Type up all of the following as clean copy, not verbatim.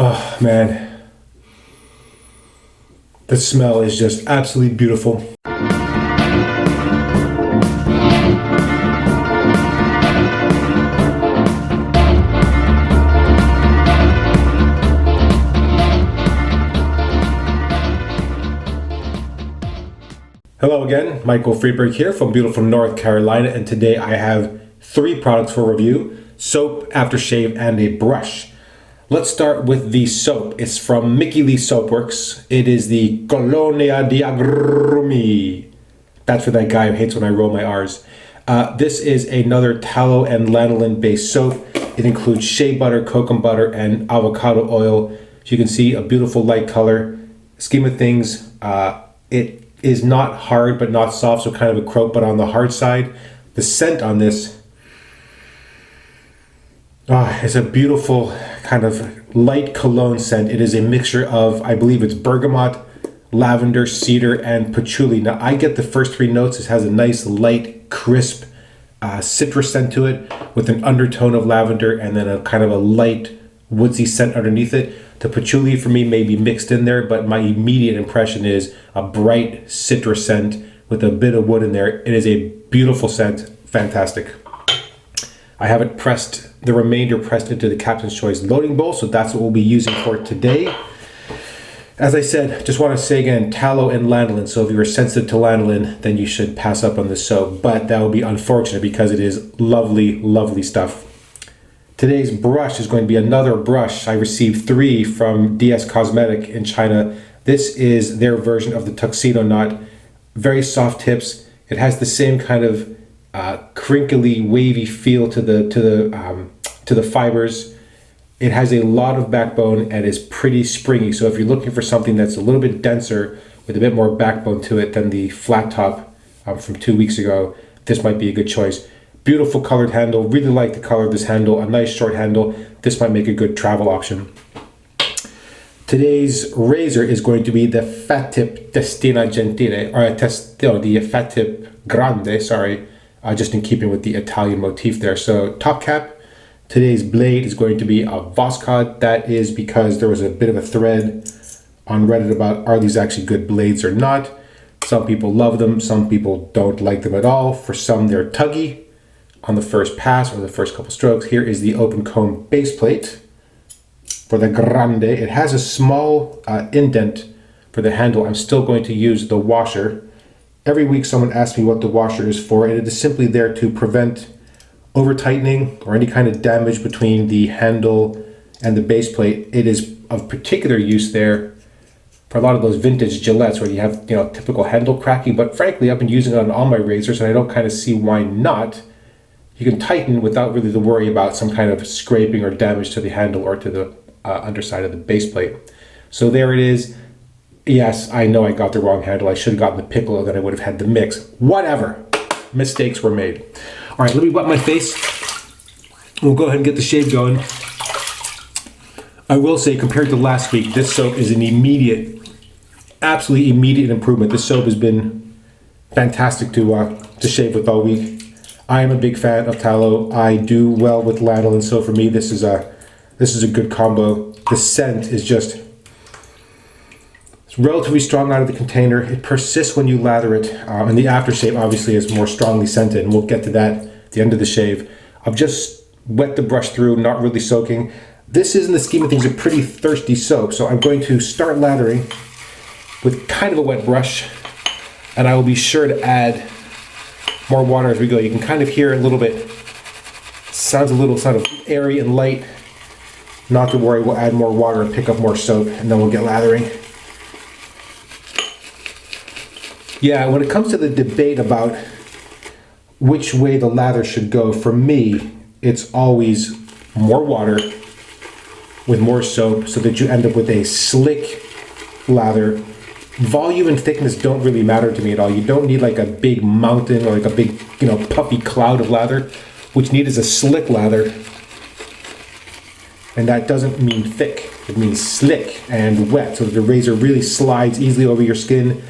Oh man, the smell is just absolutely beautiful. Hello again, Michael Friedberg here from beautiful North Carolina, and today I have 3 products for review: soap, aftershave, and a brush. Let's start with the soap. It's from Mickey Lee Soapworks. It is the Colonia di Agrumi. That's for that guy who hates when I roll my R's. This is another tallow and lanolin based soap. It includes shea butter, coconut butter, and avocado oil. As you can see, a beautiful light color. Scheme of things, it is not hard but not soft, so kind of a croak, but on the hard side. The scent on this is a beautiful kind of light cologne scent. It is a mixture of, I believe it's bergamot, lavender, cedar, and patchouli. Now I get the first 3 notes. It has a nice light, crisp citrus scent to it with an undertone of lavender and then a kind of a light woodsy scent underneath it. The patchouli for me may be mixed in there, but my immediate impression is a bright citrus scent with a bit of wood in there. It is a beautiful scent, fantastic. I have it pressed, the remainder pressed into the Captain's Choice loading bowl, so that's what we'll be using for today. As I said, just want to say again, tallow and lanolin, so if you're sensitive to lanolin, then you should pass up on this soap, but that would be unfortunate because it is lovely, lovely stuff. Today's brush is going to be another brush. I received 3 from DS Cosmetic in China. This is their version of the tuxedo knot. Very soft tips. It has the same kind of crinkly, wavy feel to the fibers. It has a lot of backbone and is pretty springy. So if you're looking for something that's a little bit denser with a bit more backbone to it than the flat top from 2 weeks ago, this might be a good choice. Beautiful colored handle. Really like the color of this handle. A nice short handle. This might make a good travel option. Today's razor is going to be the Fatip Gentile, or the Fatip Grande, sorry, just in keeping with the Italian motif there. So top cap. Today's blade is going to be a Voskhod. That is because there was a bit of a thread on Reddit about are these actually good blades or not. Some people love them, some people don't like them at all. For some, they're tuggy on the first pass or the first couple strokes. Here is the open comb base plate for the Grande. It has a small indent for the handle. I'm still going to use the washer. Every week someone asks me what the washer is for, and it is simply there to prevent over tightening or any kind of damage between the handle and the base plate. It is of particular use there for a lot of those vintage Gillettes where you have, typical handle cracking, but frankly I've been using it on all my razors and I don't kind of see why not. You can tighten without really the worry about some kind of scraping or damage to the handle or to the underside of the base plate. So there it is. Yes, I know I got the wrong handle. I should have gotten the Piccolo, then I would have had the mix. Whatever. Mistakes were made. All right, let me wet my face. We'll go ahead and get the shave going. I will say, compared to last week, this soap is an absolutely immediate improvement. This soap has been fantastic to shave with all week. I am a big fan of tallow. I do well with lanolin, so for me this is a good combo. The scent is just, it's relatively strong out of the container. It persists when you lather it, and the aftershave obviously is more strongly scented, and we'll get to that at the end of the shave. I've just wet the brush through, not really soaking. This is, in the scheme of things, a pretty thirsty soap, so I'm going to start lathering with kind of a wet brush, and I will be sure to add more water as we go. You can kind of hear a little bit, sounds a little sort of airy and light. Not to worry, we'll add more water and pick up more soap, and then we'll get lathering. Yeah, when it comes to the debate about which way the lather should go, for me, it's always more water with more soap so that you end up with a slick lather. Volume and thickness don't really matter to me at all. You don't need like a big mountain or like a big, puffy cloud of lather. What you need is a slick lather. And that doesn't mean thick. It means slick and wet, so that the razor really slides easily over your skin.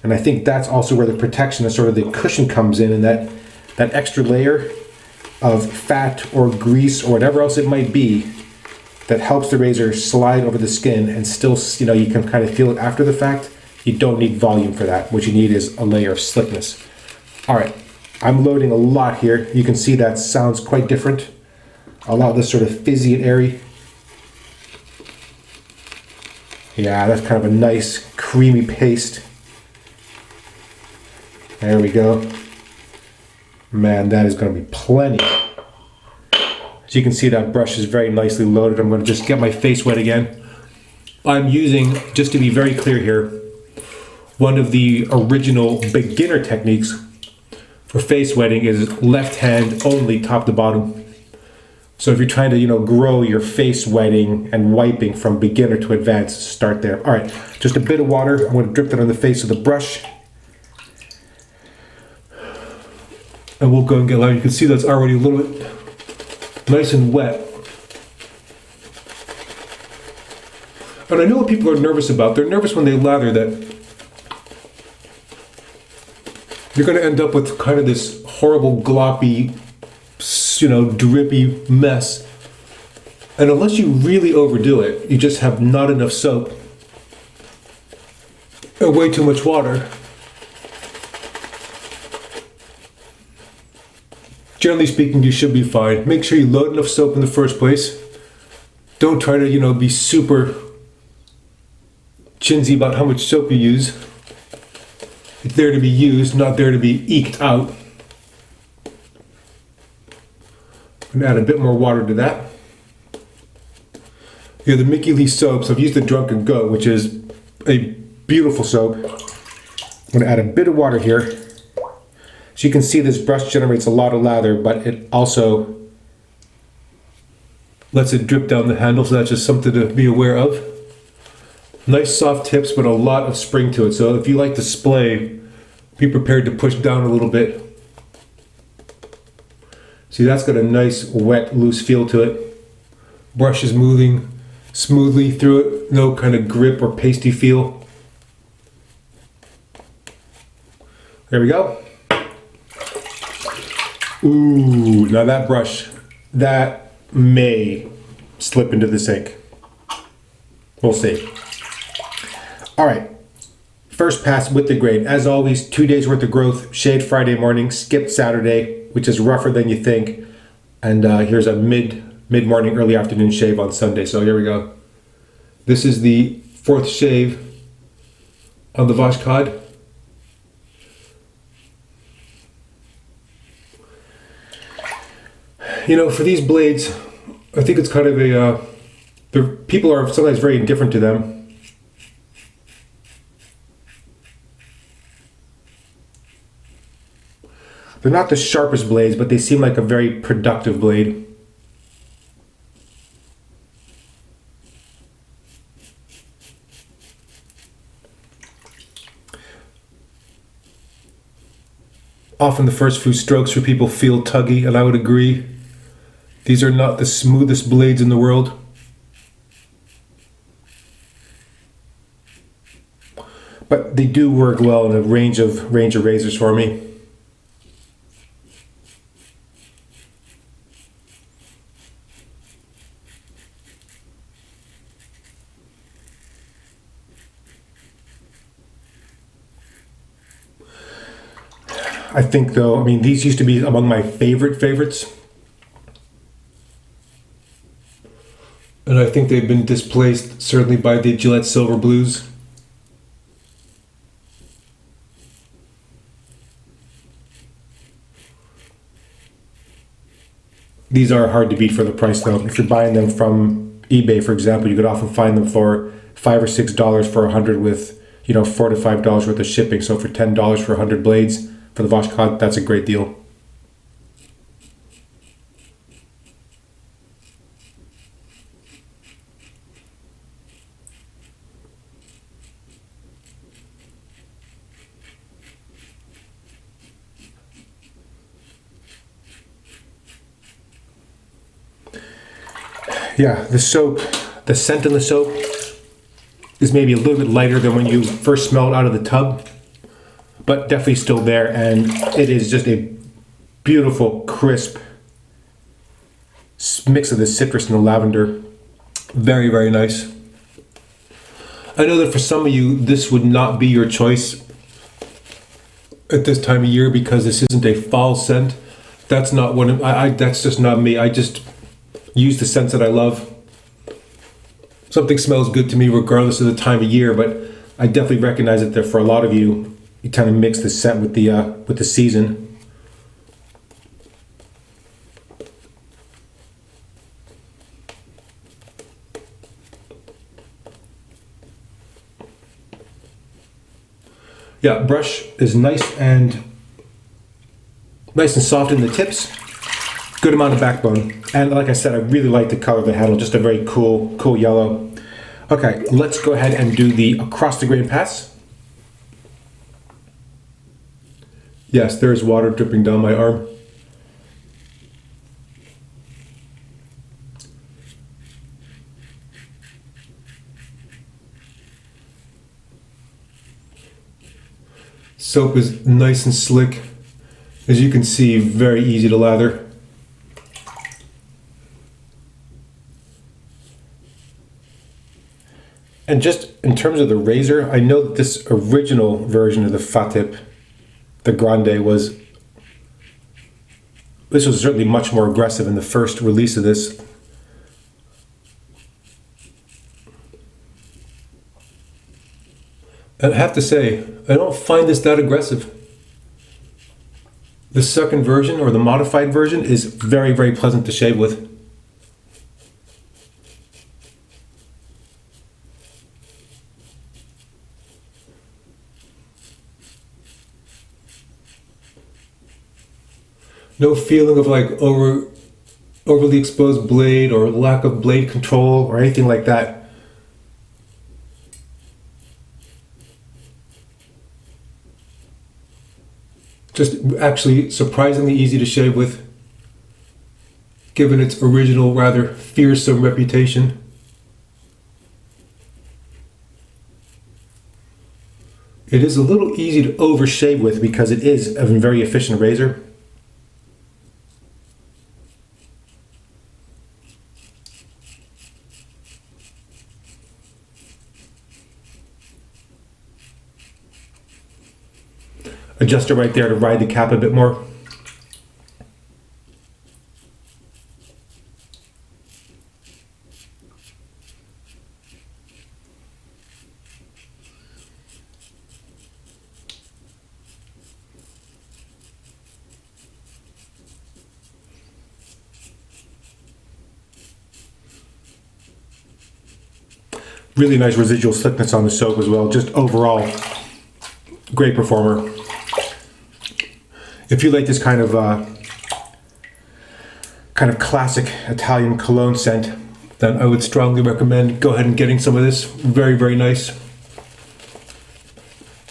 And I think that's also where the protection and sort of the cushion comes in, and that extra layer of fat or grease or whatever else it might be that helps the razor slide over the skin and still, you know, you can kind of feel it after the fact. You don't need volume for that. What you need is a layer of slickness. All right, I'm loading a lot here. You can see that sounds quite different. A lot of this sort of fizzy and airy. Yeah, that's kind of a nice creamy paste. There we go. Man, that is going to be plenty. As you can see, that brush is very nicely loaded. I'm going to just get my face wet again. I'm using, just to be very clear here, one of the original beginner techniques for face wetting is left hand only, top to bottom. So if you're trying to, you know, grow your face wetting and wiping from beginner to advanced, start there. All right, just a bit of water. I'm going to drip that on the face of the brush. And we'll go and get lather. You can see that's already a little bit nice and wet. And I know what people are nervous about. They're nervous when they lather that you're going to end up with kind of this horrible gloppy, you know, drippy mess. And unless you really overdo it, you just have not enough soap and way too much water. Generally speaking, you should be fine. Make sure you load enough soap in the first place. Don't try to, you know, be super chintzy about how much soap you use. It's there to be used, not there to be eked out. I'm gonna add a bit more water to that. Here, the Mickey Lee soaps. I've used the Drunken Goat, which is a beautiful soap. I'm gonna add a bit of water here. So you can see this brush generates a lot of lather, but it also lets it drip down the handle, so that's just something to be aware of. Nice soft tips, but a lot of spring to it. So if you like to splay, be prepared to push down a little bit. See, that's got a nice, wet, loose feel to it. Brush is moving smoothly through it. No kind of grip or pasty feel. There we go. Ooh, now that brush, that may slip into the sink. We'll see. All right, first pass with the grade. As always, 2 days worth of growth. Shade Friday morning, skip Saturday, which is rougher than you think. And here's a mid-morning, early afternoon shave on Sunday. So here we go. This is the 4th shave on the Voskhod. You know, for these blades, I think it's kind of a, people are sometimes very indifferent to them. They're not the sharpest blades, but they seem like a very productive blade. Often the first few strokes for people feel tuggy, and I would agree. These are not the smoothest blades in the world. But they do work well in a range of razors for me. I think though, I mean, these used to be among my favorites. And I think they've been displaced certainly by the Gillette Silver Blues. These are hard to beat for the price though. If you're buying them from eBay, for example, you could often find them for $5 or $6 for 100 with, you know, $4 to $5 worth of shipping. So for $10 for 100 blades for the Voskhod, that's a great deal. Yeah, the soap, the scent in the soap is maybe a little bit lighter than when you first smell it out of the tub, but definitely still there, and it is just a beautiful, crisp mix of the citrus and the lavender. Very, very nice. I know that for some of you, this would not be your choice at this time of year because this isn't a fall scent. That's not what that's just not me. I just use the scents that I love. Something smells good to me regardless of the time of year, but I definitely recognize that for a lot of you, you kind of mix the scent with the season. Yeah, brush is nice and soft in the tips. Good amount of backbone. And like I said, I really like the color of the handle, just a very cool yellow. Okay, let's go ahead and do the across the grain pass. Yes, there's water dripping down my arm. Soap is nice and slick. As you can see, very easy to lather. And just in terms of the razor, I know that this original version of the Fatip, the Grande, was certainly much more aggressive in the first release of this. And I have to say, I don't find this that aggressive. The second version, or the modified version, is very, very pleasant to shave with. No feeling of like overly exposed blade or lack of blade control or anything like that. Just actually surprisingly easy to shave with, given its original rather fearsome reputation. It is a little easy to overshave with because it is a very efficient razor. Adjust it right there to ride the cap a bit more. Really nice residual slickness on the soap as well. Just overall, great performer. If you like this kind of classic Italian cologne scent, then I would strongly recommend go ahead and getting some of this. Very, very nice.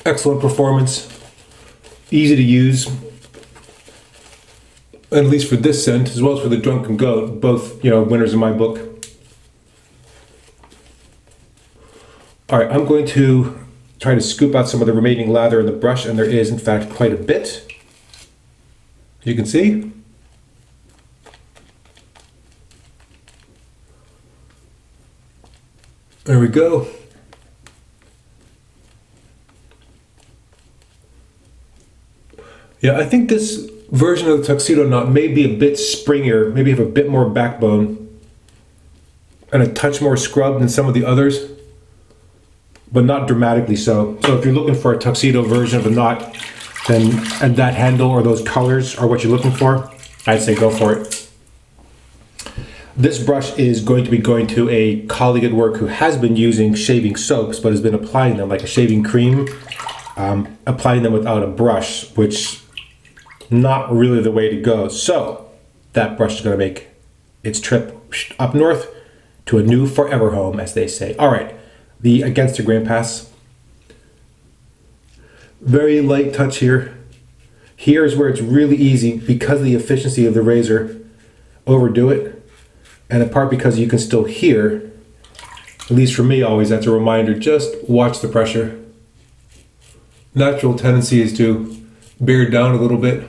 Excellent performance. Easy to use. At least for this scent, as well as for the Drunken Goat, both, winners in my book. All right, I'm going to try to scoop out some of the remaining lather in the brush, and there is, in fact, quite a bit. You can see. There we go. Yeah, I think this version of the Tuxedo Knot may be a bit springier, maybe have a bit more backbone and a touch more scrub than some of the others, but not dramatically so. So if you're looking for a tuxedo version of a knot, and that handle or those colors are what you're looking for, I'd say go for it. This brush is going to be going to a colleague at work who has been using shaving soaps, but has been applying them like a shaving cream, applying them without a brush, which not really the way to go. So that brush is going to make its trip up north to a new forever home, as they say. All right, the against the grain pass. Very light touch here. Here is where it's really easy, because of the efficiency of the razor, overdo it. And in part because you can still hear, at least for me always, that's a reminder, just watch the pressure. Natural tendency is to bear down a little bit.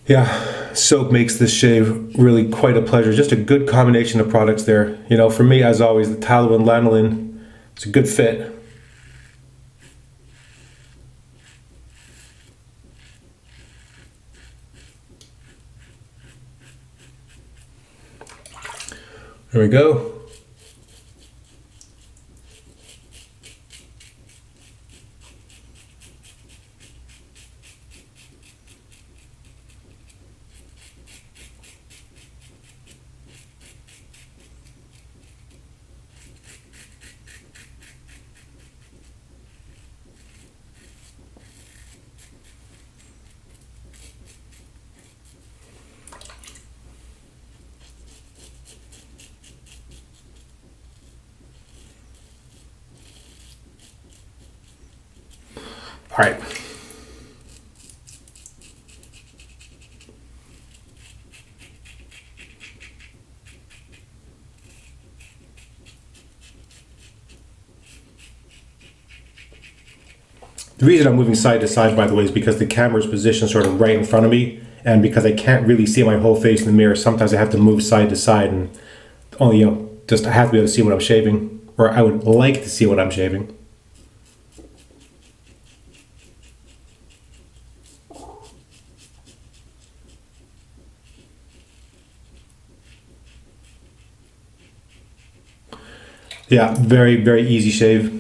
Yeah, soap makes this shave really quite a pleasure. Just a good combination of products there. You know, for me, as always, the tallow and lanolin, it's a good fit. There we go. All right. The reason I'm moving side to side, by the way, is because the camera's positioned sort of right in front of me, and because I can't really see my whole face in the mirror, sometimes I have to move side to side, and only, you know, just I have to be able to see what I'm shaving, or I would like to see what I'm shaving. Yeah, very, very easy shave.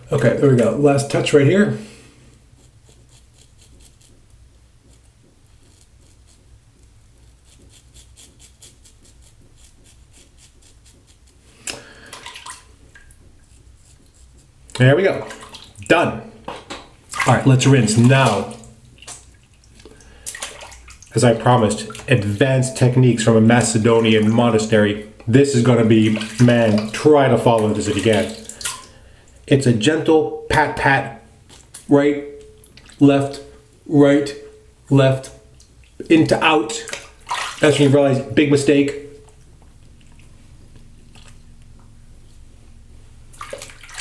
Okay, there we go. Last touch right here. There we go. Done. All right, let's rinse. Now, as I promised, advanced techniques from a Macedonian monastery. This is going to be, man, try to follow this if you can. It's a gentle pat pat, right, left, into out. That's when you realize, big mistake.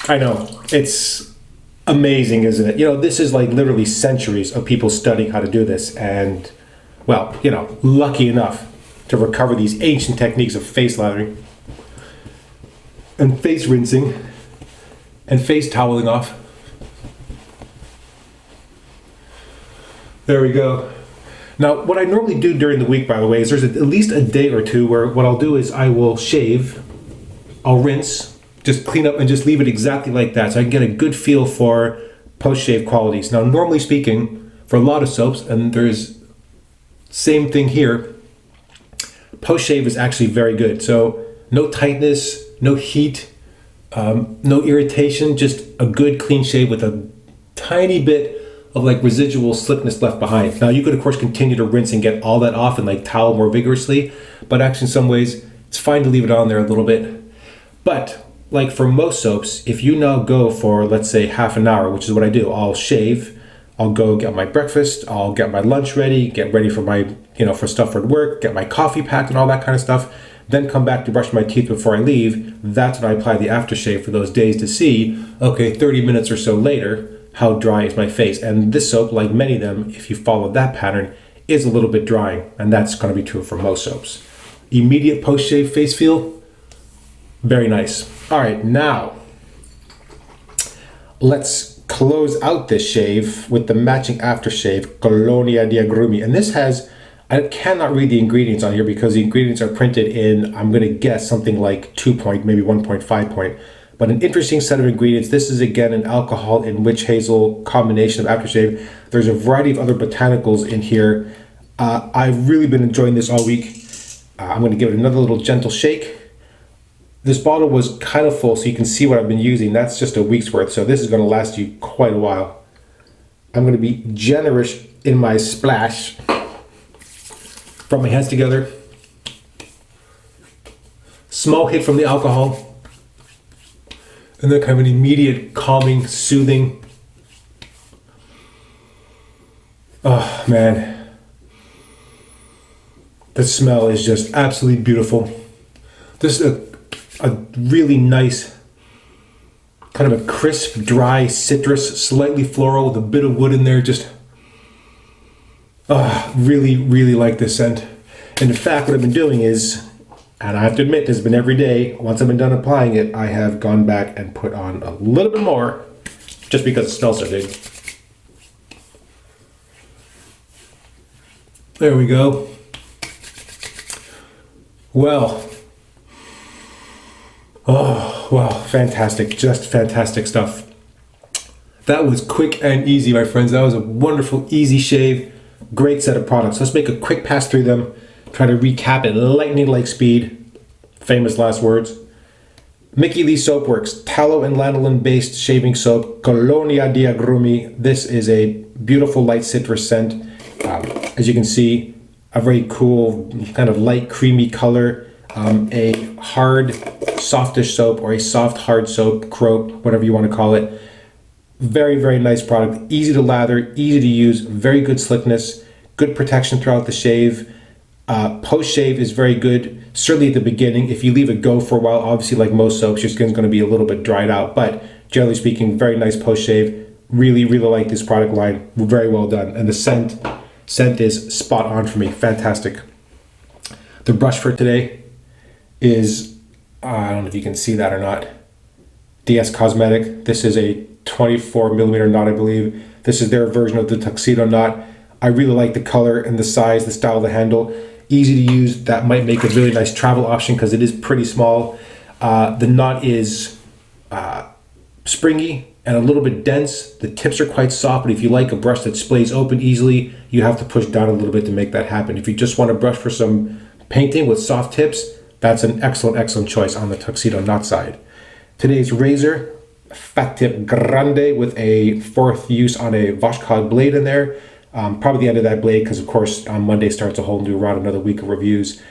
I know, it's amazing, isn't it? You know, this is like literally centuries of people studying how to do this, and, well, you know, lucky enough to recover these ancient techniques of face lathering and face rinsing and face toweling off. There we go. Now, what I normally do during the week, by the way, is there's at least a day or two where what I'll do is I will shave, I'll rinse, just clean up and just leave it exactly like that so I can get a good feel for post-shave qualities. Now, normally speaking, for a lot of soaps, and there's same thing here, post-shave is actually very good. So no tightness, no heat, no irritation, just a good clean shave with a tiny bit of like residual slickness left behind. Now you could of course continue to rinse and get all that off and like towel more vigorously, but actually in some ways it's fine to leave it on there a little bit. But like for most soaps, if you now go for, let's say, half an hour, which is what I do, I'll shave, I'll go get my breakfast, I'll get my lunch ready, get ready for my, you know, for stuff for work, get my coffee packed and all that kind of stuff, then come back to brush my teeth before I leave. That's when I apply the aftershave for those days to see, okay, 30 minutes or so later, how dry is my face. And this soap, like many of them, if you follow that pattern, is a little bit drying, and that's going to be true for most soaps. Immediate post-shave face feel, very nice. All right, now let's close out this shave with the matching aftershave, Colonia di Agrumi. And this has, I cannot read the ingredients on here because the ingredients are printed in, I'm going to guess, something like 2 point, maybe 1.5 point. But an interesting set of ingredients. This is again an alcohol and witch hazel combination of aftershave. There's a variety of other botanicals in here. I've really been enjoying this all week. I'm going to give it another little gentle shake. This bottle was kind of full, so you can see what I've been using. That's just a week's worth, so this is going to last you quite a while. I'm going to be generous in my splash. Rub my hands together. Small hit from the alcohol. And then kind of an immediate calming, soothing. Oh man. The smell is just absolutely beautiful. This is a really nice, kind of a crisp, dry citrus, slightly floral with a bit of wood in there. Just, really, really like this scent. And in fact, what I've been doing is, and I have to admit, this has been every day. Once I've been done applying it, I have gone back and put on a little bit more, just because it smells so good. There we go. Well, oh, wow, fantastic, just fantastic stuff. That was quick and easy, my friends. That was a wonderful, easy shave. Great set of products. Let's make a quick pass through them. Try to recap at lightning-like speed. Famous last words. Mickey Lee Soapworks, tallow and lanolin-based shaving soap, Colonia di Agrumi. This is a beautiful light citrus scent. As you can see, a very cool, kind of light, creamy color. A hard, softish soap, or a soft, hard soap, crope, whatever you want to call it. Very, very nice product. Easy to lather, easy to use, very good slickness, good protection throughout the shave. Post-shave is very good, certainly at the beginning. If you leave it go for a while, obviously like most soaps, your skin's going to be a little bit dried out, but generally speaking, very nice post-shave. Really, really like this product line. Very well done. And the scent is spot on for me. Fantastic. The brush for today is, I don't know if you can see that or not, DS Cosmetic. This is a 24 millimeter knot, I believe. This is their version of the tuxedo knot. I really like the color and the size, the style of the handle. Easy to use. That might make a really nice travel option because it is pretty small. The knot is springy and a little bit dense. The tips are quite soft, but if you like a brush that splays open easily, you have to push down a little bit to make that happen. If you just want a brush for some painting with soft tips, that's an excellent, excellent choice on the tuxedo knot side. Today's razor, Fatip Grande, with a fourth use on a Voskhod blade in there. Probably the end of that blade because, of course, on Monday starts a whole new round, another week of reviews.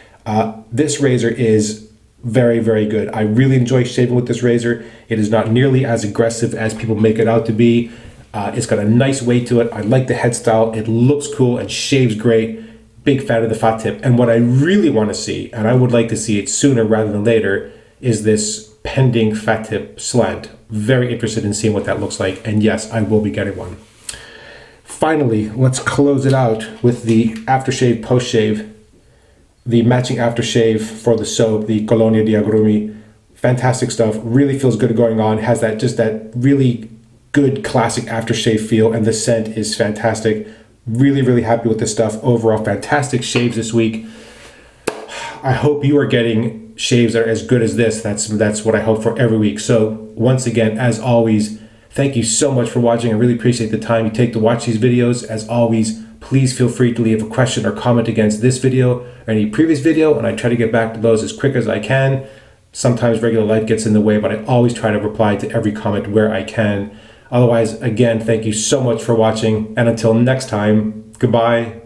This razor is very, very good. I really enjoy shaving with this razor. It is not nearly as aggressive as people make it out to be. It's got a nice weight to it. I like the head style. It looks cool and shaves great. Big fan of the Fatip. And what I really want to see, and I would like to see it sooner rather than later, is this pending Fatip slant. Very interested in seeing what that looks like. And yes, I will be getting one. Finally, let's close it out with the aftershave, post-shave. The matching aftershave for the soap, the Colonia di Agrumi. Fantastic stuff. Really feels good going on. Has that just that really good classic aftershave feel, and the scent is fantastic. Really, really happy with this stuff. Overall, fantastic shaves this week. I hope you are getting shaves that are as good as this. That's what I hope for every week. So once again, as always, thank you so much for watching. I really appreciate the time you take to watch these videos. As always, please feel free to leave a question or comment against this video or any previous video, and I try to get back to those as quick as I can. Sometimes regular life gets in the way, but I always try to reply to every comment where I can. Otherwise, again, thank you so much for watching, and until next time, goodbye.